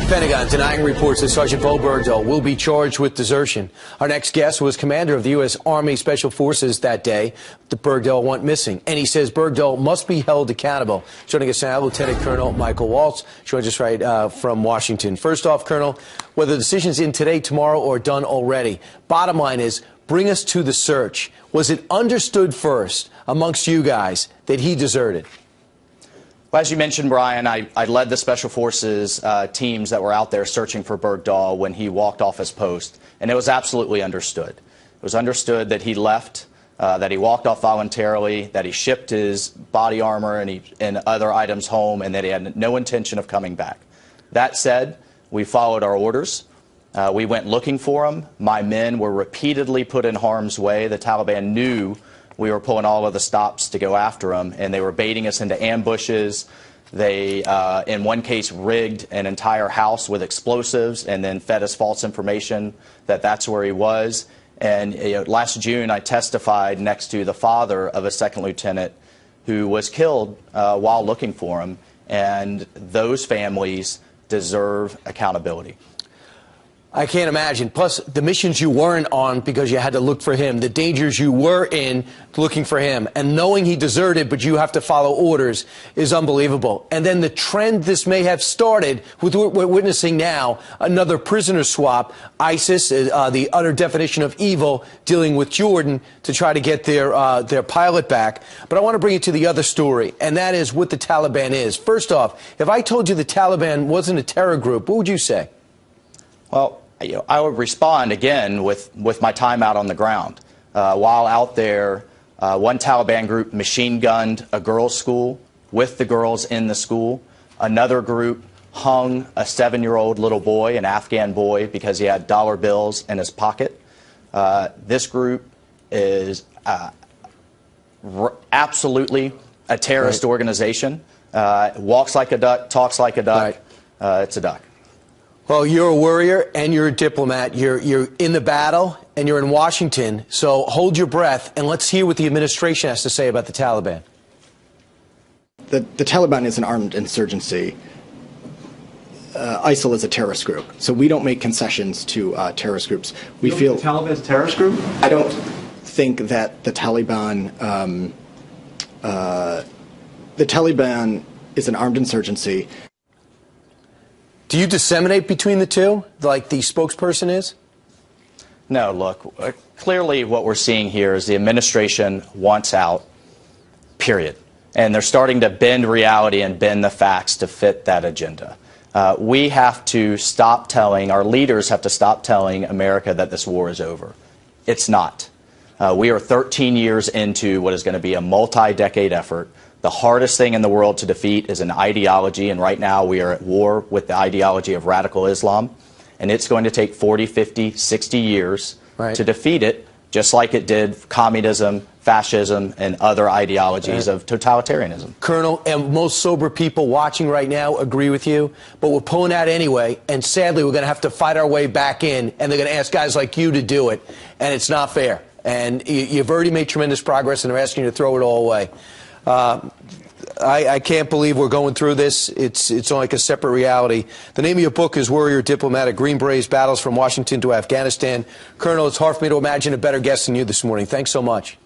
Pentagon denying reports that Sergeant Bo Bergdahl will be charged with desertion. Our next guest was commander of the U.S. Army Special Forces that day the Bergdahl went missing, and he says Bergdahl must be held accountable. Joining us now, Lieutenant Colonel Michael Waltz joins us right from Washington. First off, Colonel, whether the decision's in today, tomorrow, or done already, bottom line is, bring us to the search. Was it understood first amongst you guys that he deserted? Well, as you mentioned, Brian, I led the Special Forces teams that were out there searching for Bergdahl when he walked off his post, and it was absolutely understood. It was understood that he left, that he walked off voluntarily, that he shipped his body armor and other items home, and that he had no intention of coming back. That said, we followed our orders. We went looking for him. My men were repeatedly put in harm's way. The Taliban knew we were pulling all of the stops to go after him, and they were baiting us into ambushes. They, in one case, rigged an entire house with explosives and then fed us false information that that's where he was. And last June, I testified next to the father of a second lieutenant who was killed while looking for him, and those families deserve accountability. I can't imagine. Plus, the missions you weren't on because you had to look for him, the dangers you were in looking for him, and knowing he deserted but you have to follow orders is unbelievable. And then the trend this may have started with what we're witnessing now, another prisoner swap, ISIS, the utter definition of evil, dealing with Jordan to try to get their pilot back. But I want to bring you to the other story, and that is what the Taliban is. First off, if I told you the Taliban wasn't a terror group, what would you say? Well, I would respond again with my time out on the ground. While out there, one Taliban group machine gunned a girls' school with the girls in the school. Another group hung a 7-year-old little boy, an Afghan boy, because he had dollar bills in his pocket. This group is absolutely a terrorist organization. Walks like a duck, talks like a duck. It's a duck. Well, you're a warrior and you're a diplomat. You're in the battle and you're in Washington. So hold your breath and let's hear what the administration has to say about the Taliban. The Taliban is an armed insurgency. ISIL is a terrorist group. So we don't make concessions to terrorist groups. We feel the Taliban is a terrorist group? I don't think that the Taliban is an armed insurgency. Do you disseminate between the two, like the spokesperson is? No, look, clearly what we're seeing here is the administration wants out, period. And they're starting to bend reality and bend the facts to fit that agenda. We have to stop telling, our leaders have to stop telling America that this war is over. It's not. We are 13 years into what is going to be a multi-decade effort. The hardest thing in the world to defeat is an ideology, and right now we are at war with the ideology of radical Islam, and it's going to take 40, 50, 60 years to defeat it, just like it did communism, fascism, and other ideologies of totalitarianism. Colonel, and most sober people watching right now agree with you, but we're pulling out anyway, and sadly we're going to have to fight our way back in, and they're going to ask guys like you to do it, and it's not fair. And you've already made tremendous progress, and they're asking you to throw it all away. I can't believe we're going through this. It's like a separate reality. The name of your book is Warrior Diplomat: Green Berets Battles from Washington to Afghanistan. Colonel, it's hard for me to imagine a better guest than you this morning. Thanks so much.